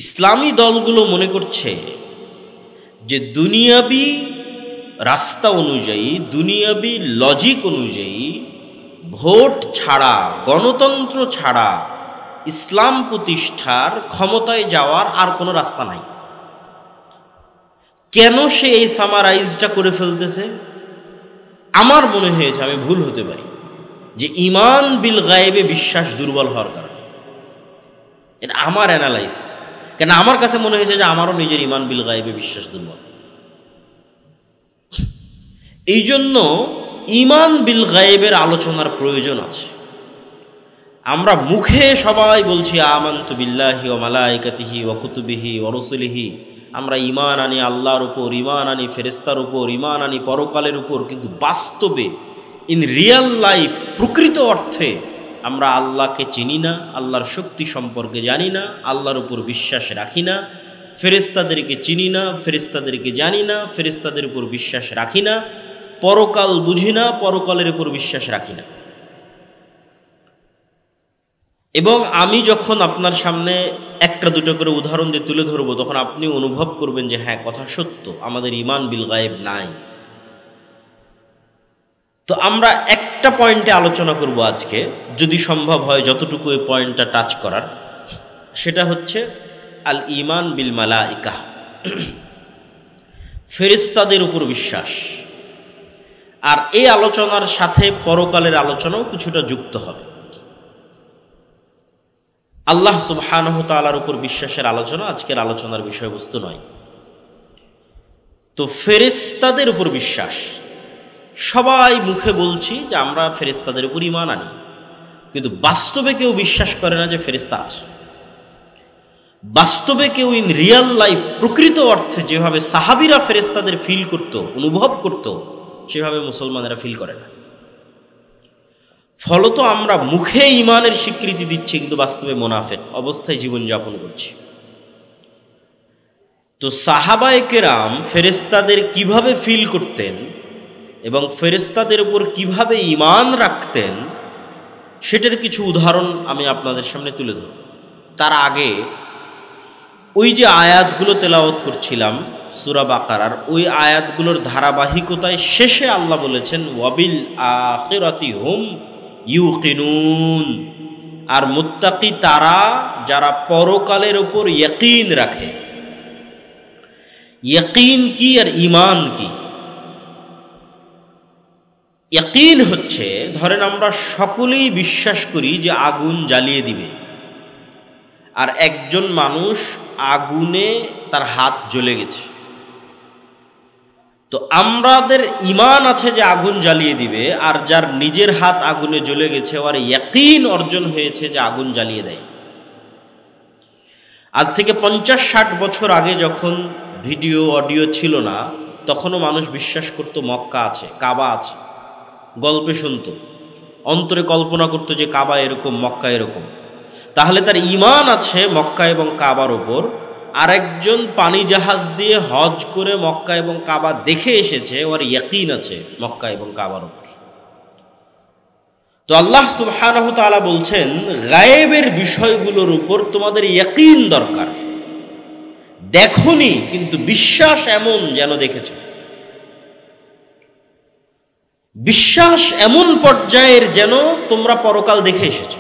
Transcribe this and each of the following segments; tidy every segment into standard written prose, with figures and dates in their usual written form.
ইসলামী দলগুলো মনে করছে যে দুনিয়াবি রাস্তা অনুযায়ী, দুনিয়াবি লজিক অনুযায়ী ভোট ছাড়া, গণতন্ত্র ছাড়া ইসলাম প্রতিষ্ঠার, ক্ষমতায় যাওয়ার আর কোনো রাস্তা নাই। কেন সে এই সামারাইজটা করে ফেলতেছে? আমার মনে হয়েছে, আমি ভুল হতে পারি, যে ঈমান বিল গায়েবে বিশ্বাস দুর্বল হওয়ার কারণে। এটা আমার অ্যানালাইসিস। কেন আমার কাছে মনে হয়েছে যে আমারও নিজের ঈমান বিল গায়েবে বিশ্বাস দুর্বল। এই জন্য ঈমান বিল গায়েবের আলোচনার প্রয়োজন আছে। আমরা মুখে সবাই বলছি আমানতু বিল্লাহি ওয়া মালাইকাতিহি ওয়া কুতুবিহি ওয়া রুসুলিহি, আমরা ঈমান আনি আল্লাহর উপর, ঈমান আনি ফেরেশতার উপর, ঈমান আনি পরকালের উপর, কিন্তু বাস্তবে ইন রিয়েল লাইফ, প্রকৃত অর্থে আমরা আল্লাহকে চিনি না, আল্লাহর শক্তি সম্পর্কে জানি না, আল্লাহর উপর বিশ্বাস রাখি না, ফেরেশতাদেরকে চিনি না, ফেরেশতাদেরকে জানি না, ফেরেশতাদের উপর বিশ্বাস রাখি না, পরকাল বুঝি না, পরকালের উপর বিশ্বাস রাখি না। এবং আমি যখন আপনার সামনে একটা দুটো করে উদাহরণ দিয়ে তুলে ধরবো, তখন আপনি অনুভব করবেন যে হ্যাঁ, কথা সত্য, আমাদের ঈমান বিল গায়েব নাই। তো আমরা একটা পয়েন্টে আলোচনা করব আজকে, যদি সম্ভব হয় যতটুকু এই পয়েন্টটা টাচ করার, সেটা হচ্ছে আল ঈমান বিল মালাইকা, ফেরেশতাদের উপর বিশ্বাস। আর এই আলোচনার সাথে পরকালের আলোচনাও কিছুটা যুক্ত হবে। আল্লাহ সুবহানাহু তাআলার উপর বিশ্বাসের আলোচনা আজকের আলোচনার বিষয়বস্তু নয়। তো ফেরেশতাদের উপর বিশ্বাস, সবাই মুখে বলছি যে আমরা ফেরেশতাদের উপর ঈমান আনি, কিন্তু বাস্তবে কেউ বিশ্বাস করে না যে ফেরেশতা আছে। বাস্তবে কেউ ইন রিয়েল লাইফ, প্রকৃত অর্থে যেভাবে সাহাবীরা ফেরেশতাদের ফিল করত, অনুভব করত, সেভাবে মুসলমানেরা ফিল করে না। ফলত আমরা মুখে ঈমানের স্বীকৃতি দিচ্ছি, কিন্তু বাস্তবে মুনাফিক অবস্থায় জীবনযাপন করছি। তো সাহাবায়ে কেরাম ফেরেশতাদের কিভাবে ফিল করতেন এবং ফেরেশতাদের উপর কিভাবে ঈমান রাখতেন, সেটার কিছু উদাহরণ আমি আপনাদের সামনে তুলে ধরব। তার আগে ওই যে আয়াতগুলো তেলাওয়াত করছিলাম সূরা বাকারার, ওই আয়াতগুলোর ধারাবাহিকতায় শেষে আল্লাহ বলেছেন ওয়াবিল আখিরাতি হুম ইউকিনুন, আর মুত্তাকি তারা যারা পরকালের উপর ইয়াকিন রাখে। ইয়াকিন কি আর ঈমান কি? ইয়াকিন হচ্ছে, ধরেন আমরা সকলেই বিশ্বাস করি যে আগুন জ্বালিয়ে দিবে, আর একজন মানুষ আগুনে তার হাত জ্বলে গেছে। তো আমাদের ঈমান আছে যে আগুন জ্বালিয়ে দিবে, আর যার নিজের হাত আগুনে জ্বলে গেছে, আর ইয়াকিন অর্জন হয়েছে যে আগুন জ্বালিয়ে দেয়। আজ থেকে 50-60 বছর আগে যখন ভিডিও অডিও ছিল না, তখনও মানুষ বিশ্বাস করত মক্কা আছে, কাবা আছে, গল্পে শুনত, অন্তরে কল্পনা করত যে কাবা এরকম, মক্কা এরকম। তাহলে তার ঈমান আছে মক্কা এবং কাবার ওপর। আরেকজন পানি জাহাজ দিয়ে হজ করে মক্কা এবং কাবা দেখে এসেছে, ওর ইয়াকিন আছে মক্কা এবং কাবার ওপর। তো আল্লাহ সুবহানাহু তাআলা বলছেন গায়েবের বিষয়গুলোর উপর তোমাদের ইয়াকিন দরকার। দেখোনি, কিন্তু বিশ্বাস এমন যেন দেখেছো। বিশ্বাস এমন পর্যায়ের যেন তোমরা পরকাল দেখে এসেছো,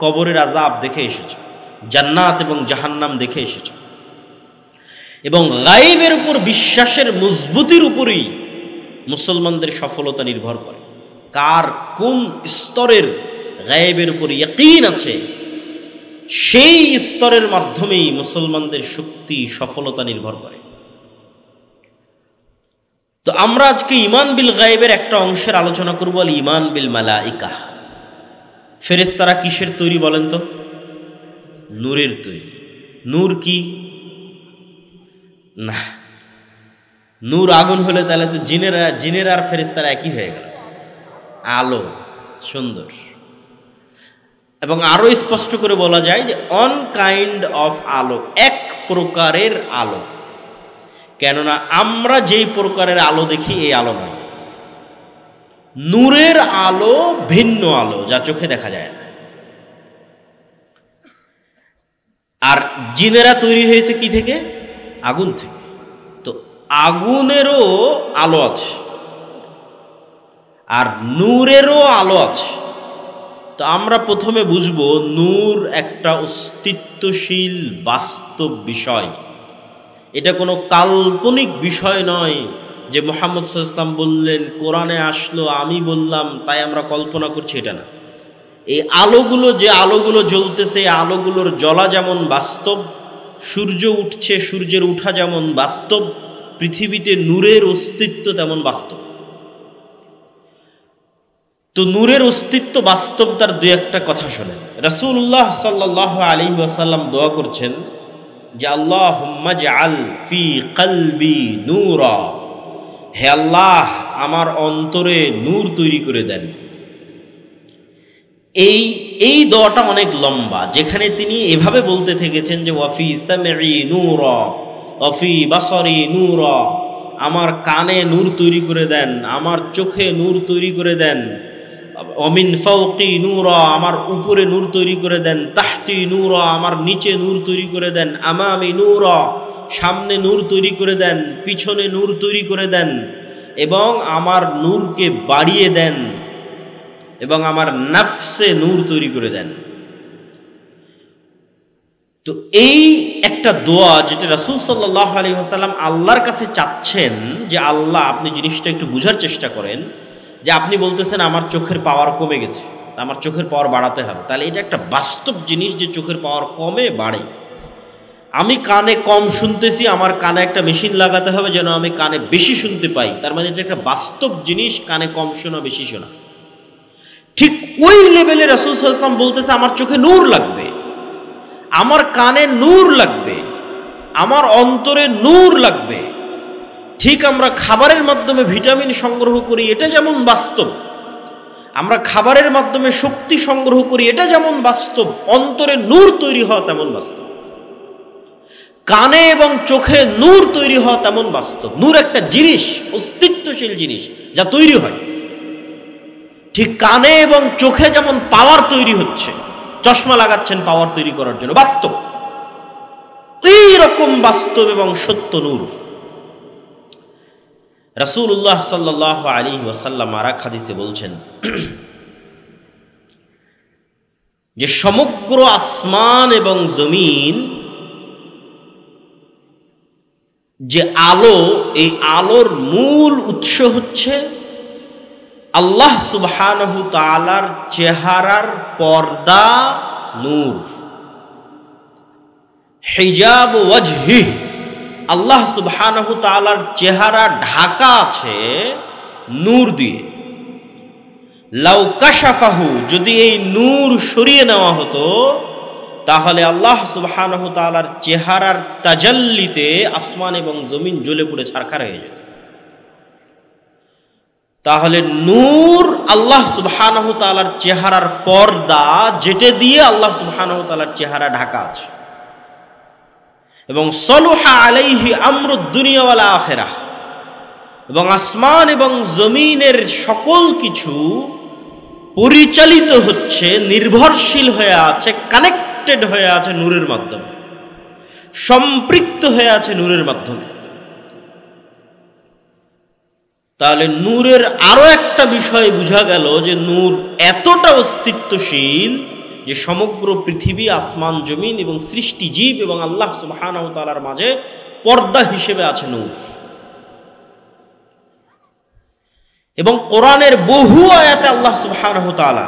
কবরের আযাব দেখে এসেছো, জান্নাত এবং জাহান্নাম দেখে এসেছো। এবং গায়েবের উপর বিশ্বাসের মজবুতির উপরই মুসলমানদের সফলতা নির্ভর করে। কার কোন স্তরের গায়েবের উপর ইয়াকিন আছে, সেই স্তরের মাধ্যমেই মুসলমানদের শক্তি, সফলতা নির্ভর করে। তো আমরা আজকে ঈমান বিল গায়েবের একটা অংশের আলোচনা করব, আল ঈমান বিল মালাইকা। ফেরেশতারা কিসের তৈরি বলেন তো? নূরের তৈরি। নূর কি? না, নূর আগুন হলে তাহলে তো জিনেরা আর ফেরেশতারা একই হয়ে গেল। আলো, সুন্দর। এবং আরো স্পষ্ট করে বলা যায় যে অন কাইন্ড অফ আলো, এক প্রকারের আলো। কেননা আমরা যেই প্রকারের আলো দেখি এই আলো নয়। নূরের আলো ভিন্ন আলো, যা চোখে দেখা যায় না। আর জিনেরা তৈরি হয়েছে কি থেকে? আগুন থেকে। তো আগুনেরও আলো আছে আর নূরেরও আলো আছে। তো আমরা প্রথমে বুঝবো নূর একটা অস্তিত্বশীল বাস্তব বিষয়। এটা কোনো কাল্পনিক বিষয় নয় যে মুহাম্মদ সাল্লাল্লাহু আলাইহি ওয়াসাল্লাম বললেন, কোরআনে আসলো, আমি বললাম, তাই আমরা কল্পনা করছি, এটা না। এই আলোগুলো, যে আলোগুলো জ্বলতেছে, আলোগুলোর জ্বলা যেমন বাস্তব, সূর্য উঠছে, সূর্যের উঠা যেমন বাস্তব, পৃথিবীতে নূরের অস্তিত্ব তেমন বাস্তব। তো নূরের অস্তিত্ব বাস্তব, তার দুই একটা কথা শোনেন। রাসূলুল্লাহ সাল্লাল্লাহু আলাইহি ওয়াসাল্লাম দোয়া করছেন যে আল্লাহুম্মা জাআল ফি কলবি নূরা, হে আল্লাহ আমার অন্তরে নূর তৈরি করে দেন। এই দোয়াটা অনেক লম্বা, যেখানে তিনি এভাবে বলতে থেকেছেন যে ওয়াফি সামঈ নূরা ওয়াফি বাসারি নূরা, আমার কানে নূর তৈরি করে দেন, আমার চোখে নূর তৈরি করে দেন, অমিন ফাওকি নূরা, আমার উপরে নূর তৈরি করে দেন, তাহতি নূরা, আমার নিচে নূর তৈরি করে দেন, আমামি নূরা, সামনে নূর তৈরি করে দেন, পিছনে নূর তৈরি করে দেন, এবং আমার নূরকে বাড়িয়ে দেন, এবং আমার নফসে নূর তৈরি করে দেন। তো এই একটা দোয়া যেটা রাসূল সাল্লাল্লাহু আলাইহি ওয়াসাল্লাম আল্লাহর কাছে চাচ্ছেন যে আল্লাহ, আপনি জিনিসটা একটু বুঝার চেষ্টা করেন, যে আপনি বলতেছেন আমার চোখের পাওয়ার কমে গেছে, আমার চোখের পাওয়ার বাড়াতে হবে। তাহলে এটা একটা বাস্তব জিনিস যে চোখের পাওয়ার কমে বাড়ে। আমি কানে কম শুনতেছি, আমার কানে একটা মেশিন লাগাতে হবে যেন আমি কানে বেশি শুনতে পাই। তার মানে এটা একটা বাস্তব জিনিস, কানে কম শোনা বেশি শোনা। ঠিক ওই লেভেলে রাসূল সাল্লাল্লাহু আলাইহি ওয়াসাল্লাম বলতেছে আমার চোখে নূর লাগবে, আমার কানে নূর লাগবে, আমার অন্তরে নূর লাগবে। ঠিক আমরা খাবারের মাধ্যমে ভিটামিন সংগ্রহ করি, এটা যেমন বাস্তব, আমরা খাবারের মাধ্যমে শক্তি সংগ্রহ করি, এটা যেমন বাস্তব, অন্তরে নূর তৈরি হওয়া তেমন বাস্তব। কানে এবং চোখে নূর তৈরি হওয়া তেমন বাস্তব। নূর একটা জিনিস, অস্তিত্বশীল জিনিস যা তৈরি হয়। ঠিক কানে এবং চোখে যেমন পাওয়ার তৈরি হচ্ছে, চশমা লাগাচ্ছেন পাওয়ার তৈরি করার জন্য, বাস্তব। এই রকম বাস্তব এবং সত্য নূর। রাসূলুল্লাহ সাল্লাল্লাহু আলাইহি ওয়াসাল্লাম আরেক হাদিসে বলছেন যে সমগ্র আসমান এবং জমিন যে আলো, এই আলোর মূল উৎস হচ্ছে আল্লাহ সুবহানাহু তাআলার চেহারার পর্দা, নূর, হিজাব ওয়াজহি। আল্লাহ সুবহানাহু তাআলার চেহারা ঢাকা আছে নূর দিয়ে। লাউ কাশাফাহু, যদি এই নূর সরিয়ে নেওয়া হতো, তাহলে আল্লাহ সুবহানাহু তাআলার চেহারার তাজাল্লিতে আসমান এবং জমিন জ্বলে পুড়ে ছারখার হয়ে যেত। তাহলে নূর আল্লাহ সুবহানাহু তাআলার চেহারার পর্দা, যেটা দিয়ে আল্লাহ সুবহানাহু তাআলার চেহারা ঢাকা আছে। এবং সলুহা আলাইহি আমরুদ দুনিয়া ওয়াল আখিরাহ, এবং আসমান এবং জমিনের সকল কিছু পরিচালিত হচ্ছে, নির্ভরশীল হয়ে আছে, কানেক্টেড হয়ে আছে নূরের মাধ্যমে, সম্পৃক্ত হয়ে আছে নূরের মাধ্যমে। তাহলে নূরের আরো একটা বিষয় বোঝা গেল যে নূর এতটা অস্তিত্বশীল যে সমগ্র পৃথিবী, আসমান জমিন এবং সৃষ্টি জীব এবং আল্লাহ সুবহানাহু তাআলার মাঝে পর্দা হিসেবে আছে নূর। এবং কোরআনের বহু আয়াতে আল্লাহ সুবহানাহু তাআলা,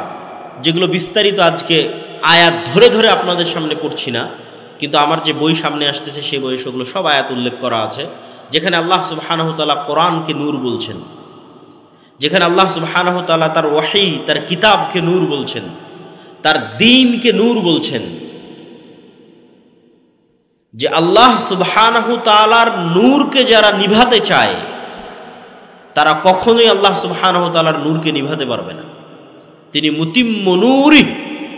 যেগুলো বিস্তারিত আজকে আয়াত ধরে ধরে আপনাদের সামনে পড়ছি না, কিন্তু আমার যে বই সামনে আসতেছে সেই বইয়ে সেগুলো সব আয়াত উল্লেখ করা আছে, যেখানে আল্লাহ সুবহানাহু তাআলা কোরআনকে নূর বলছেন, যেখানে আল্লাহ সুবহানাহু তাআলা তার ওয়াহী, তার কিতাবকে নূর বলছেন, তার দ্বীনকে নূর বলছেন। যে আল্লাহ সুবহানাহু তাআলার নূরকে যারা নিভাতে চায়, তারা কখনোই আল্লাহ সুবহানাহু তাআলার নূরকে নিভাতে পারবে না। তিনি মুতিম্মু নূরি,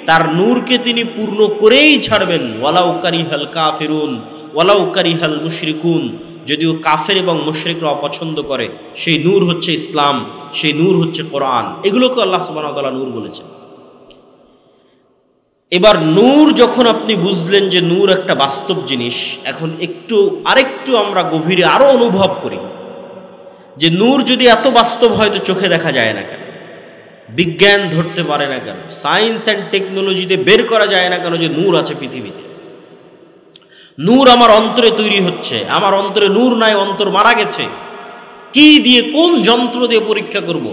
তার নূরকে তিনি পূর্ণ করেই ছাড়বেন। ওয়ালাউ কারিহাল কাফিরুন ওয়ালাউ কারিহাল মুশরিকুন, যদিও কাফের এবং মুশরিকরা অপছন্দ করে, সেই নূর হচ্ছে ইসলাম, সেই নূর হচ্ছে কোরআন। এগুলোকে আল্লাহ সুবহানাহু ওয়া তাআলা নূর বলেছেন। এবার নূর যখন আপনি বুঝলেন যে নূর একটা বাস্তব জিনিস, এখন আরেকটু আমরা গভীরে আরো অনুভব করি যে নূর যদি এত বাস্তব হয় তো চোখে দেখা যায় না কেন, বিজ্ঞান ধরতে পারে না কেন, সায়েন্স অ্যান্ড টেকনোলজিতে বের করা যায় না কেন যে নূর আছে পৃথিবীতে। নূর আমার অন্তরে তৈরি হচ্ছে, আমার অন্তরে নূর নাই, অন্তর মারা গেছে। কি দিয়ে, কোন যন্ত্র দিয়ে পরীক্ষা করব?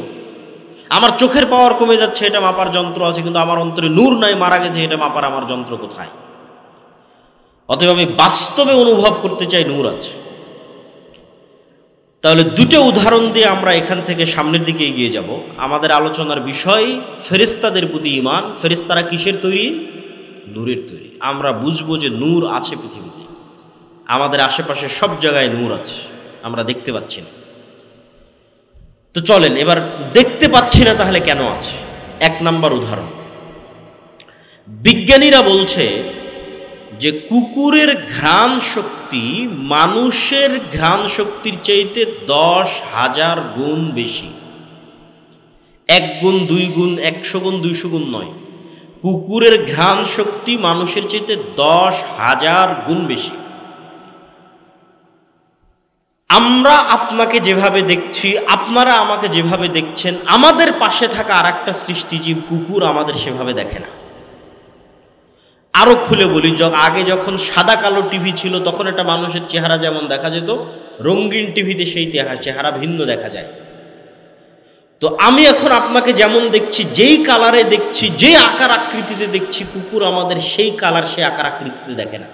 আমার চোখের পাওয়ার কমে যাচ্ছে, এটা মাপার যন্ত্র আছে, কিন্তু আমার অন্তরে নূর নাই, মারা গেছে, এটা মাপার আমার যন্ত্র কোথায়? অতএব আমি বাস্তবে অনুভব করতে চাই নূর আছে। তাহলে দুটো উদাহরণ দিয়ে আমরা এখান থেকে সামনের দিকে এগিয়ে যাব। আমাদের আলোচনার বিষয় ফেরেশতাদের প্রতি ঈমান। ফেরেশতারা কিসের তৈরি? নূরের তৈরি। আমরা বুঝবো যে নূর আছে পৃথিবীতে, আমাদের আশেপাশে সব জায়গায় নূর আছে, আমরা দেখতে পাচ্ছি না। তো চলেন এবার দেখতে পাচ্ছি না তাহলে কেন আছে। এক নাম্বার উদাহরণ, বিজ্ঞানীরা বলছে যে কুকুরের ঘ্রাণ শক্তি মানুষের ঘ্রাণ শক্তির চাইতে 10,000 গুণ বেশি। 1 গুণ 2 গুণ 100 গুণ 200 গুণ নয়, কুকুরের ঘ্রাণ শক্তি মানুষের চাইতে 10,000 গুণ বেশি। আমরা আপনাকে যেভাবে দেখছি, আপনারা আমাকে যেভাবে দেখছেন, আমাদের পাশে থাকা আর একটা সৃষ্টিজীব কুকুর আমাদের সেভাবে দেখে না। আরো খুলে বলি, আগে যখন সাদা কালো টিভি ছিল তখন একটা মানুষের চেহারা যেমন দেখা যেত, রঙিন টিভিতে সেই চেহারা ভিন্ন দেখা যায়। তো আমি এখন আপনাকে যেমন দেখছি, যেই কালারে দেখছি, যে আকার আকৃতিতে দেখছি, কুকুর আমাদের সেই কালার, সেই আকার আকৃতিতে দেখে না।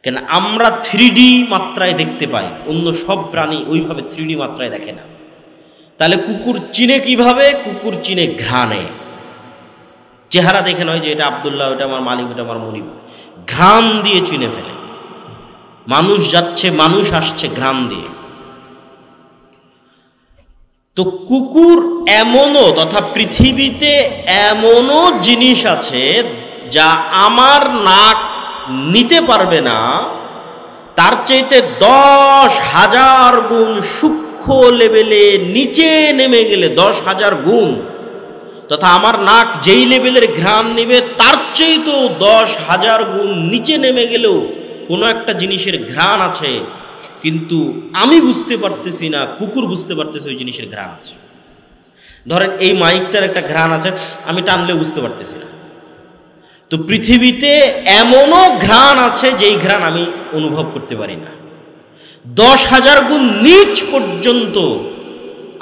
কেন? আমরা 3D মাত্রায় দেখতে পাই, অন্য সব প্রাণী ওইভাবে 3D মাত্রায় দেখে না। তাহলে কুকুর চিনে কিভাবে? কুকুর চিনে ঘ্রাণে। চেহারা দেখে নয় যে এটা আব্দুল্লাহ, ওটা আমার মালিক, ওটা আমার মনিব। ঘ্রাণ দিয়ে চিনে ফেলে। মানুষ যাচ্ছে, মানুষ আসছে, ঘ্রাণ দিয়ে। তো কুকুর এমনও, তথা পৃথিবীতে এমনও জিনিস আছে যা আমার নাক নিতে পারবে না, তার চাইতে 10,000 গুণ সূক্ষ্ম লেভেলে নিচে নেমে গেলে 10,000 গুণ, তথা আমার নাক যেই লেভেলের ঘ্রাণ নেবে তার চাইতেও 10,000 গুণ নিচে নেমে গেলেও কোনো একটা জিনিসের ঘ্রাণ আছে, কিন্তু আমি বুঝতে পারতেছি না, কুকুর বুঝতে পারতেছে ওই জিনিসের ঘ্রাণ আছে। ধরেন এই মাইকটার একটা ঘ্রাণ আছে, আমি টানলে বুঝতে পারতেছি না। তো পৃথিবীতে এমনও ঘ্রাণ আছে যেই ঘ্রাণ আমি অনুভব করতে পারি না। 10,000 গুণ নিচ পর্যন্ত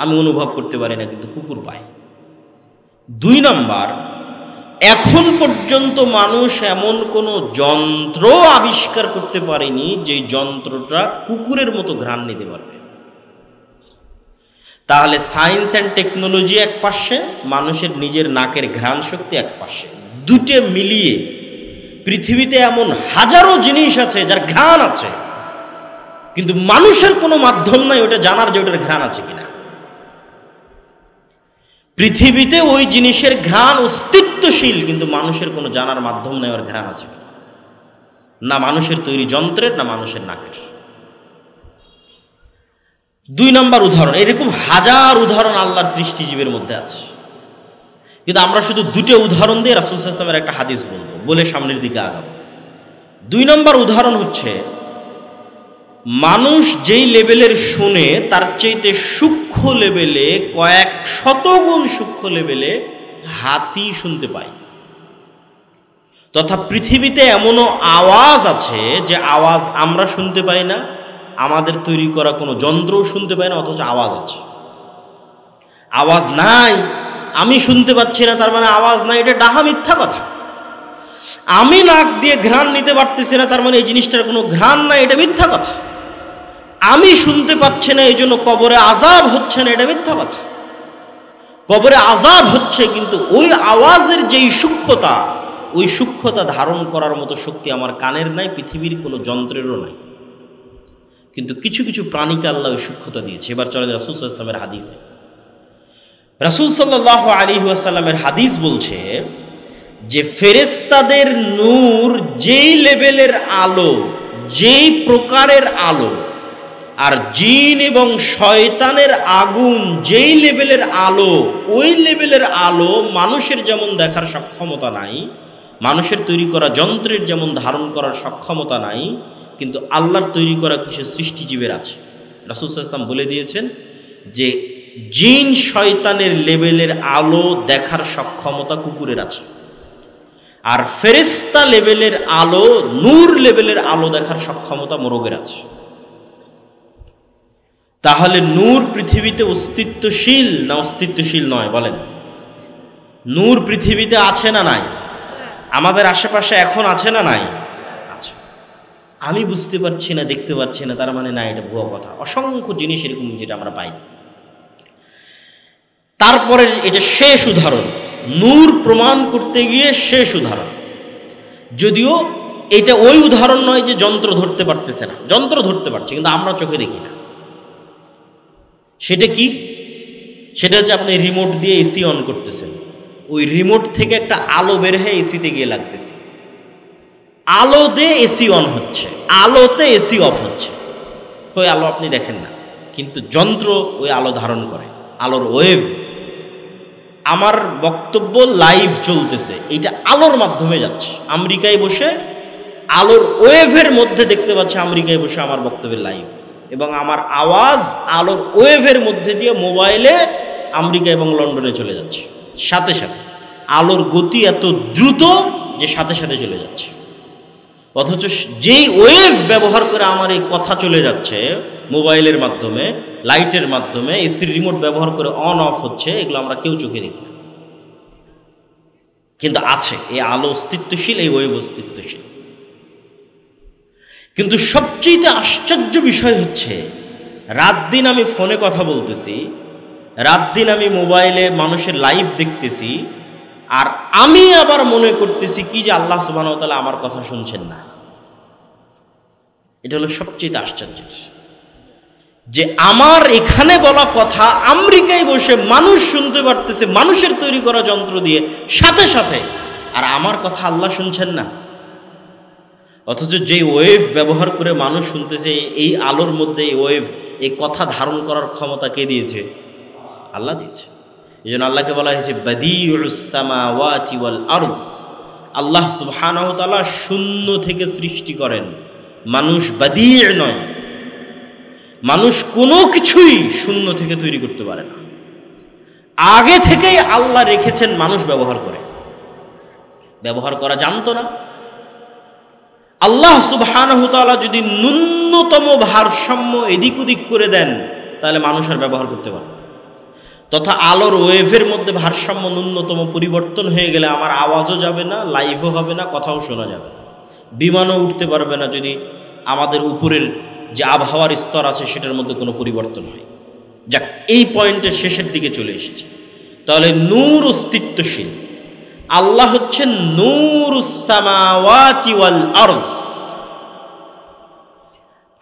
আমি অনুভব করতে পারি না, কিন্তু কুকুর পায়। 2 নাম্বার, এখন পর্যন্ত মানুষ এমন কোনো যন্ত্র আবিষ্কার করতে পারেনি যে যন্ত্রটা কুকুরের মতো ঘ্রাণ নিতে পারবে। তাহলে সায়েন্স অ্যান্ড টেকনোলজি এক পাশে, মানুষের নিজের নাকের ঘ্রাণ শক্তি এক পাশে, দুটো মিলিয়ে পৃথিবীতে এমন হাজারো জিনিস আছে যার ঘ্রাণ আছে, কিন্তু মানুষের কোনো মাধ্যম নাই ওটা জানার যে ওটার ঘ্রাণ আছে কিনা। পৃথিবীতে ওই জিনিসের ঘ্রাণ অস্তিত্বশীল, কিন্তু মানুষের কোনো জানার মাধ্যম নেই ওর ঘ্রাণ আছে কিনা, না মানুষের তৈরি যন্ত্রের, না মানুষের নাকের। 2 নাম্বার উদাহরণ, এরকম হাজার উদাহরণ আল্লাহর সৃষ্টিজীবের মধ্যে আছে, কিন্তু আমরা শুধু 2টা উদাহরণ দিয়ে রাসূল সাল্লাল্লাহু আলাইহি ওয়াসাল্লামের একটা হাদিস বলবো, বলে সামনের দিকে আগাবো। 2 নাম্বার উদাহরণ হচ্ছে, মানুষ যেই লেভেলের শুনে তার চাইতে সূক্ষ্ম লেভেলে, কয়েক শতগুণ সূক্ষ্ম লেভেলে হাতি শুনতে পায়। তথা পৃথিবীতে এমনও আওয়াজ আছে যে আওয়াজ আমরা শুনতে পাই না, আমাদের তৈরি করা কোনো যন্ত্রও শুনতে পায় না, অথচ আওয়াজ আছে। আওয়াজ নাই, আমি শুনতে পাচ্ছি না, তার মানে আওয়াজ নাই, এটা ডাহা মিথ্যা কথা। আমি নাক দিয়ে ঘ্রাণ নিতে পারতেছি না, তার মানে এই জিনিসটার কোনো ঘ্রাণ নাই, এটা মিথ্যা কথা। আমি শুনতে পাচ্ছি না, এই জন্য কবরে আযাব হচ্ছে না, এটা মিথ্যা কথা। কবরে আযাব হচ্ছে, কিন্তু ওই আওয়াজের যেই সূক্ষ্মতা, ওই সূক্ষ্মতা ধারণ করার মতো শক্তি আমার কানের নাই, পৃথিবীর কোনো যন্ত্রেরও নাই। কিন্তু কিছু কিছু প্রাণীকে আল্লাহ ওই সূক্ষ্মতা দিয়েছে। এবার চলে রাসূল সাল্লাল্লাহু আলাইহি ওয়াসাল্লামের হাদিসে। রাসূল সাল্লাল্লাহু আলাইহি ওয়াসাল্লামের হাদিস বলছে যে ফেরেশতাদের নূর যেই লেভেলের আলো, যেই প্রকারের আলো, আর জিন এবং শয়তানের আগুন যেই লেভেলের আলো, ওই লেভেলের আলো মানুষের যেমন দেখার সক্ষমতা নাই, মানুষের তৈরি করা যন্ত্রের যেমন ধারণ করার সক্ষমতা নাই, কিন্তু আল্লাহর তৈরি করা কিছু সৃষ্টিজীবের আছে। রাসূল সাল্লাল্লাহু আলাইহি ওয়াসাল্লাম বলে দিয়েছেন যে জিন শয়তানের লেভেলের আলো দেখার সক্ষমতা কুকুরের আছে, আর ফেরেশতা লেভেলের আলো, নূর লেভেলের আলো দেখার সক্ষমতা মোরগের আছে। তাহলে নূর পৃথিবীতে অস্তিত্বশীল না অস্তিত্বশীল নয়? বলেন, নূর পৃথিবীতে আছে না নাই? আমাদের আশেপাশে এখন আছে না নাই? আছে। আমি বুঝতে পারছি না, দেখতে পাচ্ছি না, তার মানে না, এটা ভুয়া কথা। অসংখ্য জিনিস এরকম যেটা আমরা পাই। তারপরে এটা শেষ উদাহরণ, নূর প্রমাণ করতে গিয়ে শেষ উদাহরণ। যদিও এটা ওই উদাহরণ নয় যে যন্ত্র ধরতে পারতেছে না, যন্ত্র ধরতে পারছে কিন্তু আমরা চোখে দেখি না। সেটা কি? সেটা হচ্ছে আপনি রিমোট দিয়ে এসি অন করতেছেন, ওই রিমোট থেকে একটা আলো বের হয়ে এসিতে গিয়ে লাগতেছে, আলো দিয়ে এসি অন হচ্ছে, আলোতে এসি অফ হচ্ছে। ওই আলো আপনি দেখেন না, কিন্তু যন্ত্র ওই আলো ধারণ করে, আলোর ওয়েভ। আমার বক্তব্য লাইভ চলতেছে, এইটা আলোর মাধ্যমে যাচ্ছে। আমেরিকায় বসে আলোর ওয়েভের মধ্যে দেখতে পাচ্ছে আমেরিকায় বসে আমার বক্তব্যের লাইভ, এবং আমার আওয়াজ আলোর ওয়েভের মধ্যে দিয়ে মোবাইলে আমেরিকা এবং লন্ডনে চলে যাচ্ছে সাথে সাথে। আলোর গতি এত দ্রুত যে সাথে সাথে চলে যাচ্ছে, অথচ যেই ওয়েভ ব্যবহার করে আমার এই কথা চলে যাচ্ছে মোবাইলের মাধ্যমে, লাইটের মাধ্যমে, এসির রিমোট ব্যবহার করে অন অফ হচ্ছে, এগুলো আমরা কেউ চোখে দেখি না, কিন্তু আছে। এই আলো অস্তিত্বশীল, এই ওয়েভ অস্তিত্বশীল। কিন্তু সবচেয়ে আশ্চর্য বিষয় হচ্ছে, রাত দিন আমি ফোনে কথা বলতেছি, রাত দিন আমি মোবাইলে মানুষের লাইভ দেখতেছি, আর আমি আবার মনে করতেছি কি যে আল্লাহ সুবহানাহু ওয়া তাআলা আমার কথা শুনছেন না। এটা হলো সবচেয়ে আশ্চর্য, যে আমার এখানে বলা কথা আমেরিকায় বসে মানুষ শুনতে পারতেছে মানুষের তৈরি করা যন্ত্র দিয়ে সাথে সাথে, আর আমার কথা আল্লাহ শুনছেন না। অথচ যেই ওয়েভ ব্যবহার করে মানুষ শুনতেছে, এই আলোর মধ্যে এই ওয়েভ, এই কথা ধারণ করার ক্ষমতা কে দিয়েছে? আল্লাহ দিয়েছে। এই জন্য আল্লাহকে বলা হয়েছে বাদিউস সামাওয়াতি ওয়াল আরজ। আল্লাহ সুবহানাহু ওয়া তাআলা শূন্য থেকে সৃষ্টি করেন, মানুষ বাদি' নয়। মানুষ কোনো কিছুই শূন্য থেকে তৈরি করতে পারে না, আগে থেকেই আল্লাহ রেখেছেন, মানুষ ব্যবহার করে। ব্যবহার করা জানতো না। আল্লাহ সুবহানাহু ওয়া তাআলা যদি ন্যূনতম ভারসাম্য এদিক ওদিক করে দেন, তাহলে মানুষ আর ব্যবহার করতে পারবে না। তথা আলোর ওয়েভের মধ্যে ভারসাম্য ন্যূনতম পরিবর্তন হয়ে গেলে আমার আওয়াজও যাবে না, লাইভও হবে না, কথাও শোনা যাবে না, বিমানও উঠতে পারবে না যদি আমাদের উপরের যে আবহাওয়ার স্তর আছে সেটার মধ্যে কোনো পরিবর্তন হয়। যাক, এই পয়েন্টের শেষের দিকে চলে এসেছে। তাহলে নূর অস্তিত্বশীল, আল্লাহ হচ্ছেন নূরুস সামাওয়াতি ওয়াল আরজ,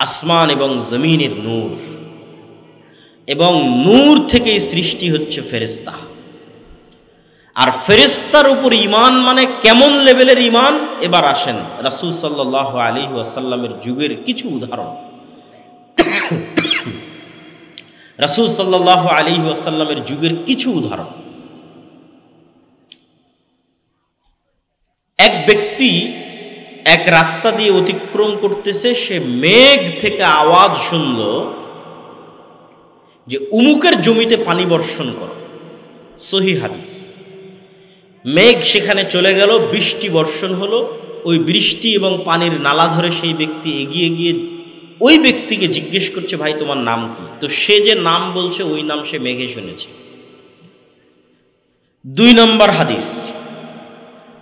আসমান এবং জমিনের নূর, এবং নূর থেকেই সৃষ্টি হচ্ছে ফেরেশতা। আর ফেরেশতার উপর ঈমান মানে কেমন লেভেলের ঈমান? এবার আসেন রাসূল সাল্লাল্লাহু আলাইহি ওয়াসাল্লামের যুগের কিছু উদাহরণ। রাসূল সাল্লাল্লাহু আলাইহি ওয়াসাল্লামের যুগের কিছু উদাহরণ। এক ব্যক্তি এক রাস্তা দিয়ে অতিক্রম করতেছে, সে মেঘ থেকে আওয়াজ শুনল যে উমুকের জমিতে পানি বর্ষণ করো। সহিহ হাদিস। মেঘ সেখানে চলে গেল, বৃষ্টি বর্ষণ হলো। ওই বৃষ্টি এবং পানির নালা ধরে সেই ব্যক্তি এগিয়ে গিয়ে ওই ব্যক্তিকে জিজ্ঞেস করছে, ভাই তোমার নাম কি? তো সে যে নাম বলছে ওই নাম সে মেঘে শুনেছে। 2 নম্বর হাদিস,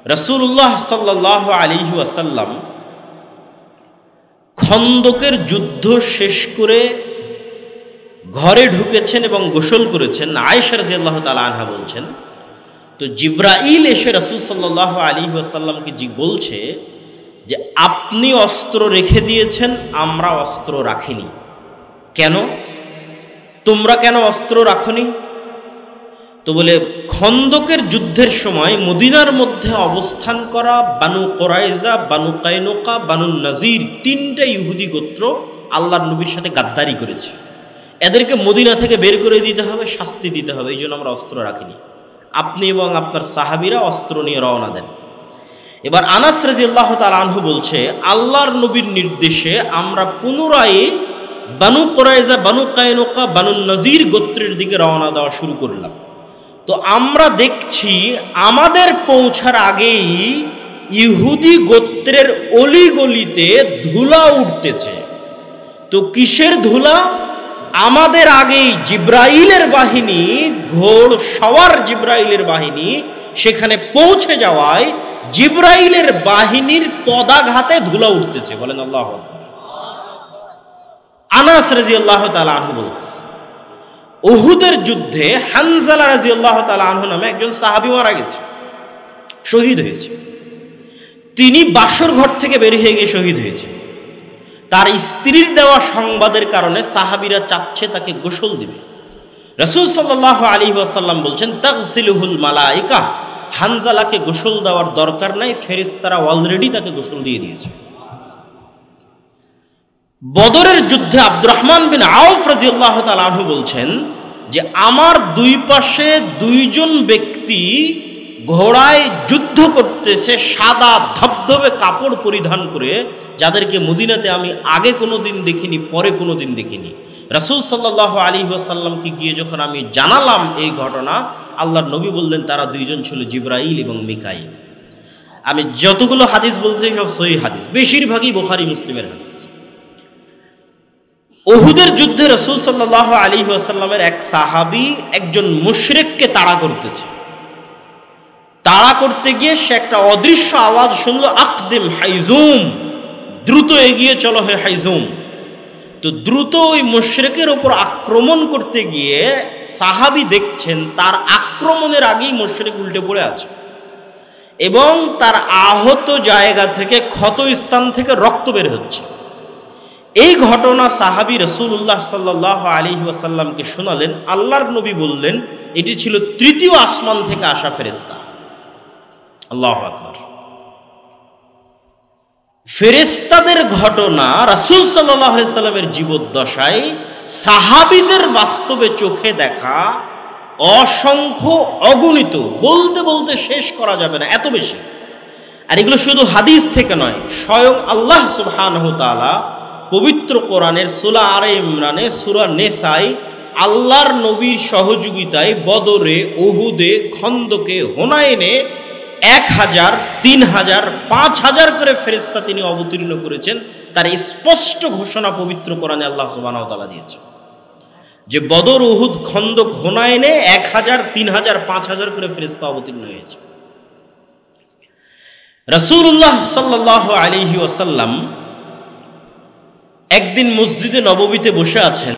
রাসূলুল্লাহ সাল্লাল্লাহু আলাইহি ওয়াসাল্লাম খন্দকের যুদ্ধ শেষ করে ঘরে ঢুকেছেন এবং গোসল করেছেন। আয়েশা রাদিয়াল্লাহু তাআলা আনহা বলছেন, তো জিবরাইল এসে রাসূল সাল্লাল্লাহু আলাইহি ওয়াসাল্লামকে বলছে যে আপনি অস্ত্র রেখে দিয়েছেন, আমরা অস্ত্র রাখিনি। কেন? তোমরা কেন অস্ত্র রাখনি? তো বলে খন্দকের যুদ্ধের সময় মদিনার মধ্যে অবস্থান করা বানু কোরাইজা, বানু কায়নুকা, বানু নাজির 3টা ইহুদি গোত্র আল্লাহর নবীর সাথে গাদ্দারি করেছে। এদেরকে মদিনা থেকে বের করে দিতে হবে, শাস্তি দিতে হবে। এই জন্য আমরা অস্ত্র রাখিনি। আপনি এবং আপনার সাহাবীরা অস্ত্র নিয়ে রওনা দেন। এবার আনাস রাদিয়াল্লাহু তাআলা আনহু বলছে, আল্লাহর নবীর নির্দেশে আমরা পুনরায় বানু কোরাইজা, বানু কায়নুকা, বানু নাজির গোত্রের দিকে রওনা দেওয়া শুরু করলাম। তো আমরা দেখছি আমাদের পৌঁছার আগেই ইহুদি গোত্রের অলিগলিতে ধুলা উঠতেছে। তো কিসের ধুলা? আমাদের আগেই জিব্রাইলের বাহিনী, ঘোড় সওয়ার জিব্রাইলের বাহিনী সেখানে পৌঁছে যাওয়ায় জিব্রাইলের বাহিনীর পদাঘাতে ধুলা উঠতেছে। বলেন আল্লাহু আকবার। আনাস রাদিয়াল্লাহু তাআলা আনহু বলতেছে, উহুদের যুদ্ধে হানজালা রাদিয়াল্লাহু তাআলা আনহু নামে একজন সাহাবী মারা গেছে, শহীদ হয়েছে। তিনি বাসর ঘর থেকে বের হয়ে গিয়ে শহীদ হয়েছে। তার স্ত্রীর দেওয়া সংবাদের কারণে সাহাবীরা চাচ্ছে তাকে গোসল দিবে। রাসূল সাল্লাল্লাহু আলাইহি ওয়াসাল্লাম বলছেন, তাগসিলুহুল মালায়েকা, হানজালাকে গোসল দেওয়ার দরকার নাই, ফেরেশতারা অলরেডি তাকে গোসল দিয়ে দিয়েছে। বদরের যুদ্ধে আব্দুর রহমান বিন আউফ রাদিয়াল্লাহু তাআলা আনহু বলছেন যে আমার দুই পাশে 2 জন ব্যক্তি ঘোড়ায় যুদ্ধ করতেছে, সাদা ধবধবে কাপড় পরিধান করে, যাদেরকে মদিনাতে আমি আগে কোনোদিন দেখিনি, পরে কোনোদিন দেখিনি। রাসূল সাল্লাল্লাহু আলাইহি ওয়াসাল্লামকে গিয়ে যখন আমি জানালাম এই ঘটনা, আল্লাহর নবী বললেন তারা 2 জন ছিল জিবরাইল এবং মিকাইল। আমি যতগুলো হাদিস বলছি সব সহিহ হাদিস, বেশিরভাগই বুখারী মুসলিমের হাদিস। উহুদের যুদ্ধে রাসূল সাল্লাল্লাহু আলাইহি ওয়াসাল্লামের এক সাহাবী একজন মুশরিককে তাড়া করতেছে। তাড়া করতে গিয়ে সে একটা অদৃশ্য আওয়াজ শুনলো, আকদিম হাইজুম, দ্রুত এগিয়ে চলো হে হাইজুম। তো দ্রুত ওই মুশরিকের উপর আক্রমণ করতে গিয়ে সাহাবী দেখছেন তার আক্রমণের আগেই মুশরিক উল্টে পড়ে আছে এবং তার আহত জায়গা থেকে, ক্ষত স্থান থেকে রক্ত বের হচ্ছে। এই ঘটনা সাহাবী রাসূলুল্লাহ সাল্লাল্লাহু আলাইহি ওয়াসাল্লামকে শোনালেন। আল্লাহর নবী বললেন এটি ছিল 3য় আসমান থেকে আসা ফেরেশতা। আল্লাহু আকবার। ফেরেশতাদের ঘটনা রাসূল সাল্লাল্লাহু আলাইহি সাল্লামের জীবদ্দশায় সাহাবীদের বাস্তবে চোখে দেখা অসংখ্য, অগণিত, বলতে বলতে শেষ করা যাবে না, এত বেশি। আর এগুলো শুধু হাদিস থেকে নয়, স্বয়ং আল্লাহ সুবহানাহু ওয়া তাআলা পবিত্র কোরআনের সূরা আলে ইমরানে, সূরা নেসায় আল্লাহর নবীর সহযোগিতায় বদরে, উহুদে, খন্দকে, হুনাইনে 1000, 3000, 5000 করে ফেরেশতা তিনি অবতীর্ণ করেছেন। তার স্পষ্ট ঘোষণা পবিত্র কোরআনে আল্লাহ সুবহানাহু ওয়া তাআলা দিয়েছেন যে বদর, উহুদ, খন্দক, হুনাইনে 1000, 3000, 5000 করে ফেরেশতা অবতীর্ণ হয়েছে। রাসূলুল্লাহ সাল্লাল্লাহু আলাইহি ওয়াসাল্লাম একদিন মসজিদে নববীতে বসে আছেন।